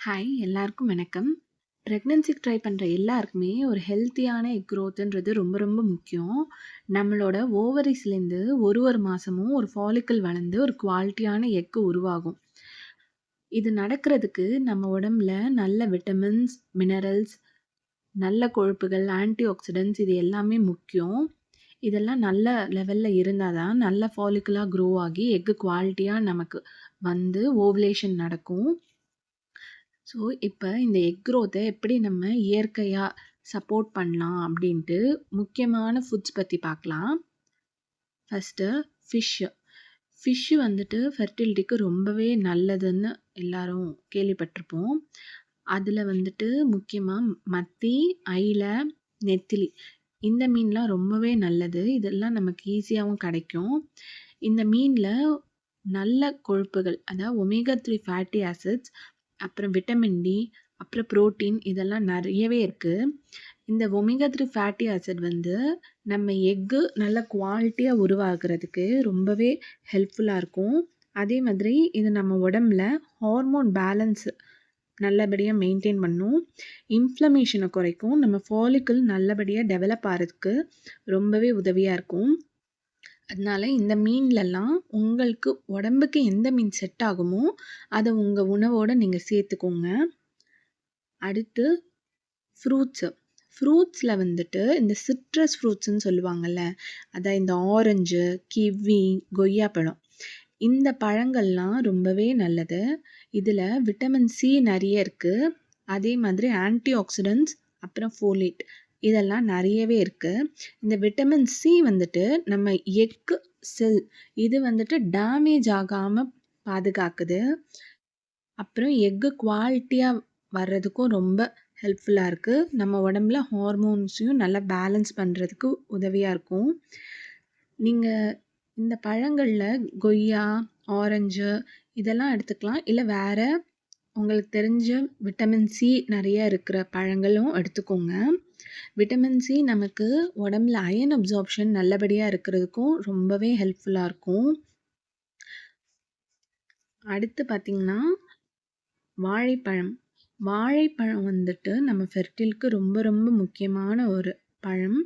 Hi எல்லாருக்கும் வணக்கம். ப்ரெக்னன்சிக்கு try பண்ணுற எல்லாருக்குமே ஒரு ஹெல்த்தியான எக் க்ரோத்துன்றது ரொம்ப ரொம்ப முக்கியம். நம்மளோட ஓவரிஸ்லேருந்து ஒரு மாதமும் ஒரு ஃபாலிக்கல் வளர்ந்து ஒரு குவாலிட்டியான எக்கு உருவாகும். இது நடக்கிறதுக்கு நம்ம உடம்புல நல்ல விட்டமின்ஸ், மினரல்ஸ், நல்ல கொழுப்புகள், ஆன்டி ஆக்சிடென்ட்ஸ் இது எல்லாமே முக்கியம். இதெல்லாம் நல்ல லெவலில் இருந்தால் தான் நல்ல ஃபாலிக்கலாக க்ரோ ஆகி எக்கு குவாலிட்டியாக நமக்கு வந்து ஓவுலேஷன் நடக்கும். ஸோ, இப்ப இந்த எக் க்ரோத்த எப்படி நம்ம இயற்கையா சப்போர்ட் பண்ணலாம் அப்படின்ட்டு முக்கியமான ஃபுட்ஸ் பத்தி பார்க்கலாம். First fish. ஃபிஷ்ஷு வந்துட்டு ஃபெர்டிலிட்டிக்கு ரொம்பவே நல்லதுன்னு எல்லாரும் கேள்விப்பட்டிருப்போம். அதில வந்துட்டு முக்கியமா மத்தி, அயில, நெத்திலி இந்த மீன்லாம் ரொம்பவே நல்லது. இதெல்லாம் நமக்கு ஈஸியாவும் கிடைக்கும். இந்த மீன்ல நல்ல கொழுப்புகள், அதாவது ஒமேகா 3 ஃபேட்டி ஆசிட்ஸ், அப்புறம் விட்டமின் டி, அப்புறம் புரோட்டீன் இதெல்லாம் நிறையவே இருக்கு. இந்த ஒமேகா 3 ஃபேட்டி ஆசிட் வந்து நம்ம எக்கு நல்ல குவாலிட்டியா உருவாகுறதுக்கு ரொம்பவே ஹெல்ப்ஃபுல்லா இருக்கும். அதே மாதிரி இது நம்ம உடம்புல ஹார்மோன் பேலன்ஸ் நல்லபடியா மெயின்டெயின் பண்ணும். இன்ஃப்ளமேஷனை குறைக்கும். நம்ம ஃபாலிக்கிள் நல்லபடியா டெவலப் ஆறதுக்கு ரொம்பவே உதவியா இருக்கும். அதனால இந்த மீன்லலாம் உங்களுக்கு உடம்புக்கு எந்த மீன் செட் ஆகுமோ, அத உங்க உணவோட நீங்க சேர்த்துக்கோங்க. அடுத்து ஃப்ரூட்ஸு. ஃப்ரூட்ஸில் வந்துட்டு இந்த சிட்ரஸ் ஃப்ரூட்ஸ்ன்னு சொல்லுவாங்கல்ல, அதான் இந்த ஆரஞ்சு, கிவி, கொய்யாப்பழம். இந்த பழங்கள்லாம் ரொம்பவே நல்லது. இதில் விட்டமின் சி நிறைய இருக்கு. அதே மாதிரி ஆன்டி ஆக்சிடென்ட்ஸ், அப்புறம் ஃபோலேட் இதெல்லாம் நிறையவே இருக்கு. இந்த விட்டமின் சி வந்துட்டு நம்ம எக்கு செல் இது வந்துட்டு டேமேஜ் ஆகாம பாதுகாக்குது. அப்புறம் எக்கு குவாலிட்டியாக வர்றதுக்கும் ரொம்ப ஹெல்ப்ஃபுல்லாக இருக்குது. நம்ம உடம்புல ஹார்மோன்ஸையும் நல்லா பேலன்ஸ் பண்ணுறதுக்கு உதவியாக இருக்கும். நீங்கள் இந்த பழங்களில் கொய்யா, ஆரஞ்சு இதெல்லாம் எடுத்துக்கலாம். இல்லை வேறு உங்களுக்கு தெரிஞ்ச விட்டமின் சி நிறைய இருக்கிற பழங்களும் எடுத்துக்கோங்க. விட்டமின் சி நமக்கு உடம்புல அயன் அப்சார்ப்ஷன் நல்லபடியாக இருக்கிறதுக்கும் ரொம்பவே ஹெல்ப்ஃபுல்லாக இருக்கும். அடுத்து பார்த்திங்கன்னா வாழைப்பழம். வாழைப்பழம் வந்துட்டு நம்ம ஃபெர்டிலுக்கு ரொம்ப ரொம்ப முக்கியமான ஒரு பழம்.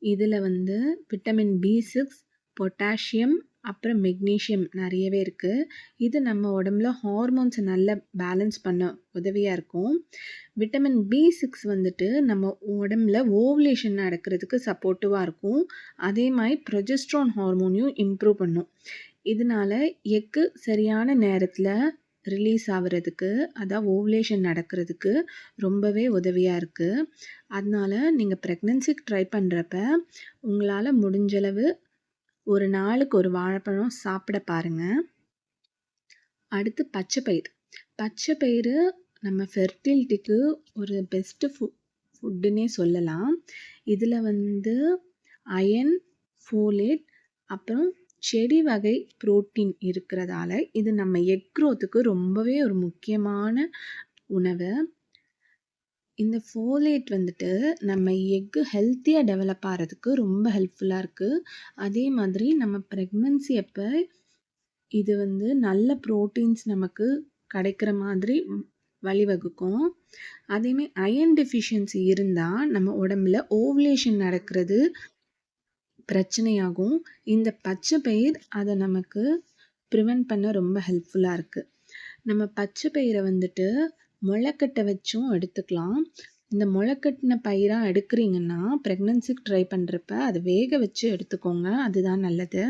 இதில் வந்து விட்டமின் பி6, பொட்டாசியம், அப்புறம் மெக்னீஷியம் நிறையவே இருக்குது. இது நம்ம உடம்புல ஹார்மோன்ஸை நல்லா பேலன்ஸ் பண்ண உதவியாக இருக்கும். விட்டமின் பி6 வந்துட்டு நம்ம உடம்புல ஓவுலேஷன் நடக்கிறதுக்கு சப்போர்ட்டிவாக இருக்கும். அதே மாதிரி ப்ரொஜெஸ்ட்ரான் ஹார்மோனையும் இம்ப்ரூவ் பண்ணும். இதனால எக்கு சரியான நேரத்தில் ரிலீஸ் ஆகுறதுக்கு, அதான் ஓவுலேஷன் நடக்கிறதுக்கு ரொம்பவே உதவியாக இருக்குது. அதனால நீங்கள் ப்ரெக்னன்சிக்கு ட்ரை பண்ணுறப்ப உங்களால் முடிஞ்சளவு ஒரு நாளுக்கு ஒரு வாழைப்பழம் சாப்பிட பாருங்கள். அடுத்து பச்சைப்பயிறு. பச்சைப்பயிறு நம்ம ஃபெர்டிலிட்டிக்கு ஒரு பெஸ்ட்டு ஃபுட்டுன்னே சொல்லலாம். இதில் வந்து அயன், ஃபோலேட், அப்புறம் செடி வகை புரோட்டீன் இருக்கிறதால இது நம்ம எக் க்ரோத்துக்கு ரொம்பவே ஒரு முக்கியமான உணவு. இந்த ஃபோலேட் வந்துட்டு நம்ம எக்கு ஹெல்த்தியாக டெவலப் ஆகிறதுக்கு ரொம்ப ஹெல்ப்ஃபுல்லாக இருக்குது. அதே மாதிரி நம்ம ப்ரெக்னன்சி அப்போ இது வந்து நல்ல ப்ரோட்டீன்ஸ் நமக்கு கிடைக்கிற மாதிரி வழிவகுக்கும். அதேமாதிரி அயன் டெஃபிஷியன்சி இருந்தால் நம்ம உடம்புல ஓவுலேஷன் நடக்கிறது பிரச்சனையாகும். இந்த பச்சை பயிர் அதை நமக்கு ப்ரிவென்ட் பண்ண ரொம்ப ஹெல்ப்ஃபுல்லாக இருக்குது. நம்ம பச்சை பயிரை வந்துட்டு முளைக்கட்டை வச்சும் எடுத்துக்கலாம். இந்த முளைக்கட்டின பயிராக எடுக்கிறீங்கன்னா ப்ரெக்னன்சிக்கு ட்ரை பண்ணுறப்ப அதை வேக வச்சு எடுத்துக்கோங்க, அதுதான் நல்லது.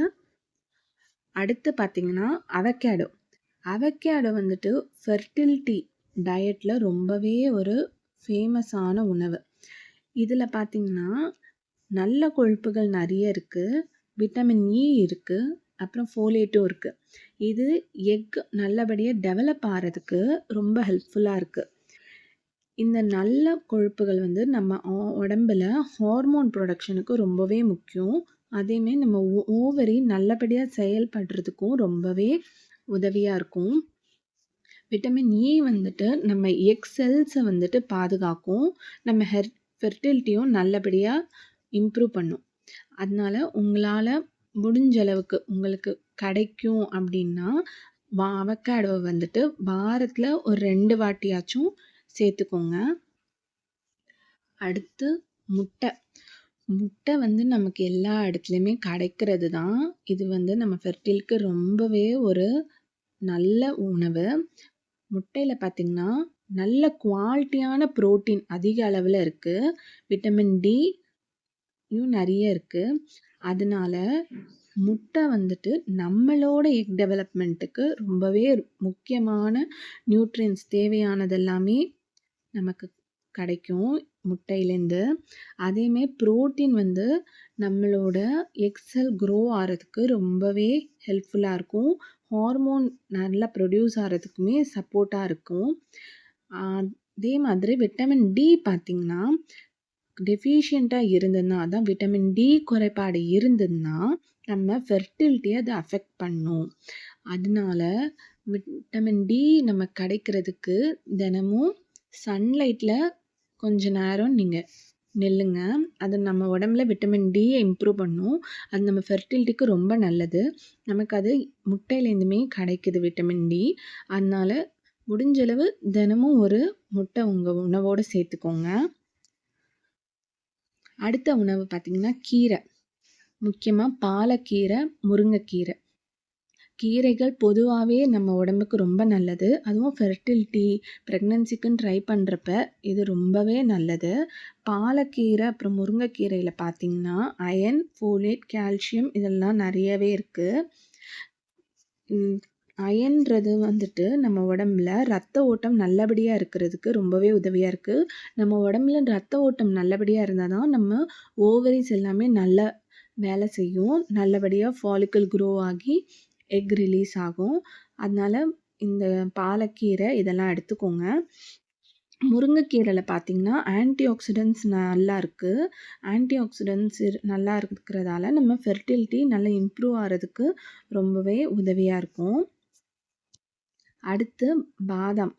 அடுத்து பார்த்திங்கன்னா அவகேடோ. அவகேடோ வந்துட்டு ஃபெர்டிலிட்டி டயட்டில் ரொம்பவே ஒரு ஃபேமஸான உணவு. இதில் பார்த்திங்கன்னா நல்ல கொழுப்புகள் நிறைய இருக்குது, விட்டமின் இ இருக்குது, அப்புறம் ஃபோலேட்டும் இருக்குது. இது எக் நல்லபடியாக டெவலப் ஆகிறதுக்கு ரொம்ப ஹெல்ப்ஃபுல்லாக இருக்குது. இந்த நல்ல கொழுப்புகள் வந்து நம்ம உடம்புல ஹார்மோன் ப்ரொடக்ஷனுக்கு ரொம்பவே முக்கியம். அதேமாரி நம்ம ஓவரி நல்லபடியாக செயல்படுறதுக்கும் ரொம்பவே உதவியாக இருக்கும். விட்டமின் இ வந்துட்டு நம்ம எக் செல்ஸை வந்துட்டு பாதுகாக்கும். நம்ம ஃபெர்டிலிட்டியும் நல்லபடியாக இம்ப்ரூவ் பண்ணும். அதனால உங்களால் முடிஞ்ச அளவுக்கு உங்களுக்கு கிடைக்கும் அப்படின்னா அவக்காடோவ வந்துட்டு வாரத்துல ஒரு 2 வாட்டியாச்சும் சேர்த்துக்கோங்க. அடுத்து முட்டை. முட்டை வந்து நமக்கு எல்லா இடத்துலயுமே கிடைக்கிறது தான். இது வந்து நம்ம ஃபெர்டிலுக்கு ரொம்பவே ஒரு நல்ல உணவு. முட்டையில பார்த்தீங்கன்னா, நல்ல குவாலிட்டியான புரோட்டீன் அதிக அளவுல இருக்கு. விட்டமின் டி யும் நெறைய இருக்கு. அதனால முட்டை வந்துட்டு நம்மளோட எக் டெவலப்மெண்ட்டுக்கு ரொம்பவே முக்கியமான நியூட்ரியன்ட்ஸ் தேவையானது எல்லாமே நமக்கு கிடைக்கும் முட்டையிலேருந்து. அதேமாரி புரோட்டீன் வந்து நம்மளோட எக் செல் க்ரோ ஆறதுக்கு ரொம்பவே ஹெல்ப்ஃபுல்லா இருக்கும். ஹார்மோன் நல்லா ப்ரொடியூஸ் ஆறதுக்குமே சப்போர்ட்டா இருக்கும். அதே மாதிரி விட்டமின் டி பார்த்தீங்கன்னா, டெஃபிஷியன்ட்டா இருந்ததுன்னா, அதான் விட்டமின் டி குறைபாடு இருந்ததுன்னா, நம்ம ஃபெர்டிலிட்டிய அது அஃபெக்ட் பண்ணும். அதனால விட்டமின் டி நமக்கு கிடைக்கிறதுக்கு தினமும் சன்லைட்ல கொஞ்ச நேரம் நீங்க நில்லுங்க. அது நம்ம உடம்புல விட்டமின் டிய இம்ப்ரூவ் பண்ணும். அது நம்ம ஃபெர்டிலிட்டிக்கு ரொம்ப நல்லது. நமக்கு அது முட்டையிலேருந்துமே கிடைக்குது விட்டமின் டி. அதனால முடிஞ்சளவு தினமும் ஒரு முட்டை உங்க உணவோட சேர்த்துக்கோங்க. அடுத்த உணவு பார்த்தீங்கன்னா, கீரை. முக்கியமா பாலக்கீரை, முருங்கைக்கீரை. கீரைகள் பொதுவாவே நம்ம உடம்புக்கு ரொம்ப நல்லது. அதுவும் ஃபெர்டிலிட்டி, பிரெக்னன்சிக்குன்னு ட்ரை பண்றப்ப இது ரொம்பவே நல்லது. பாலக்கீரை, அப்புறம் முருங்கைக்கீரையில பார்த்தீங்கன்னா, அயர்ன், ஃபோலேட், கால்சியம் இதெல்லாம் நெறையவே இருக்கு. அயர்ன்றது வந்துட்டு நம்ம உடம்புல ரத்த ஓட்டம் நல்லபடியா இருக்கிறதுக்கு ரொம்பவே உதவியா இருக்கு. நம்ம உடம்புல ரத்த ஓட்டம் நல்லபடியா இருந்தா தான் நம்ம ஓவரீஸ் எல்லாமே நல்லா வேலை செய்யும். நல்லபடியா ஃபாலிக்கிள் க்ரோ ஆகி எக் ரிலீஸ் ஆகும். அதனால இந்த பாலக்கீரை இதெல்லாம் எடுத்துக்கோங்க. முருங்கைக்கீரையில பார்த்தீங்கன்னா, ஆன்டி ஆக்ஸிடென்ட்ஸ் நல்லா இருக்கு. ஆன்டி ஆக்ஸிடென்ட்ஸ் நல்லா இருக்கிறதால நம்ம ஃபெர்டிலிட்டி நல்லா இம்ப்ரூவ் ஆறதுக்கு ரொம்பவே உதவியா இருக்கும். அடுத்து பாதாம்.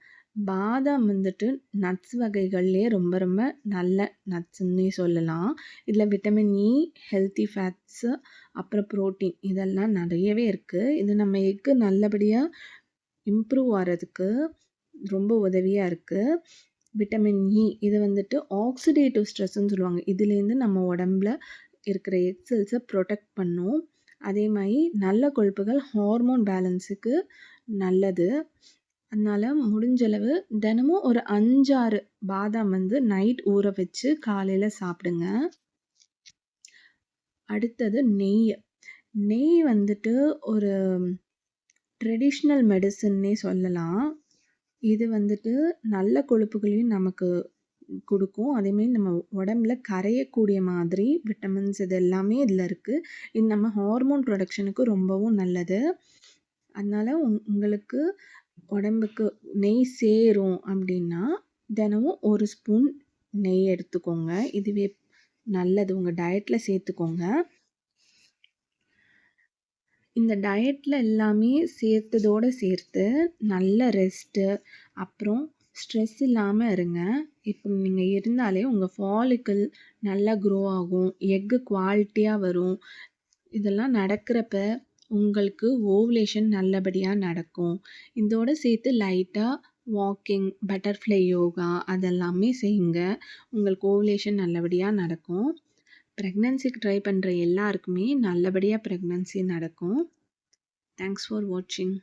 பாதாம் வந்துட்டு நட்ஸ் வகைகள்லயே ரொம்ப ரொம்ப நல்ல நட்ஸ்ன்னே சொல்லலாம். இதில விட்டமின் இ, ஹெல்த்தி ஃபேட்ஸு, அப்புறம் புரோட்டீன் இதெல்லாம் நிறையவே இருக்கு. இது நம்ம எக்கு நல்லபடியா இம்ப்ரூவ் ஆறதுக்கு ரொம்ப உதவியா இருக்கு. விட்டமின் இ இது வந்துட்டு ஆக்சிடேட்டிவ் ஸ்ட்ரெஸ்ன்னு சொல்லுவாங்க. இதுலேருந்து நம்ம உடம்புல இருக்கிற எக் செல்ஸை ப்ரொடெக்ட் பண்ணும். அதே மாதிரி நல்ல கொழுப்புகள் ஹார்மோன் பேலன்ஸுக்கு நல்லது. அதனால முடிஞ்சளவு தினமும் ஒரு 5, 6 பாதாம் வந்து நைட் ஊற வச்சு காலையில சாப்பிடுங்க. அடுத்தது நெய். நெய் வந்துட்டு ஒரு ட்ரெடிஷ்னல் மெடிசின்னே சொல்லலாம். இது வந்துட்டு நல்ல கொழுப்புகளையும் நமக்கு குடுக்கும். அதேமாரி நம்ம உடம்புல கரையக்கூடிய மாதிரி விட்டமின்ஸ் இது எல்லாமே இதில இருக்கு. இது நம்ம ஹார்மோன் ப்ரொடக்ஷனுக்கு ரொம்பவும் நல்லது. அதனால உங்களுக்கு உடம்புக்கு நெய் சேரும் அப்படின்னா, தினமும் 1 ஸ்பூன் நெய் எடுத்துக்கோங்க. இதுவே நல்லது. உங்க டயட்ல சேர்த்துக்கோங்க. இந்த டயட்ல எல்லாமே சேர்த்ததோட சேர்த்து நல்ல ரெஸ்ட்டு, அப்புறம் ஸ்ட்ரெஸ் இல்லாம இருங்க. இப்போ நீங்க இருந்தாலே உங்க ஃபாலிக்கிள் நல்லா க்ரோ ஆகும். எக்கு குவாலிட்டியா வரும். இதெல்லாம் நடக்கிறப்ப உங்களுக்கு ஓவுலேஷன் நல்லபடியா நடக்கும். இதோட சேர்த்து லைட்டா வாக்கிங், பட்டர்ஃப்ளை யோகா அதெல்லாமே செய்யுங்க. உங்களுக்கு ஓவுலேஷன் நல்லபடியா நடக்கும். பிரெக்னன்சிக்கு ட்ரை பண்ற எல்லாருக்குமே நல்லபடியா பிரெக்னன்சி நடக்கும். தேங்க்ஸ் ஃபார் வாட்சிங்.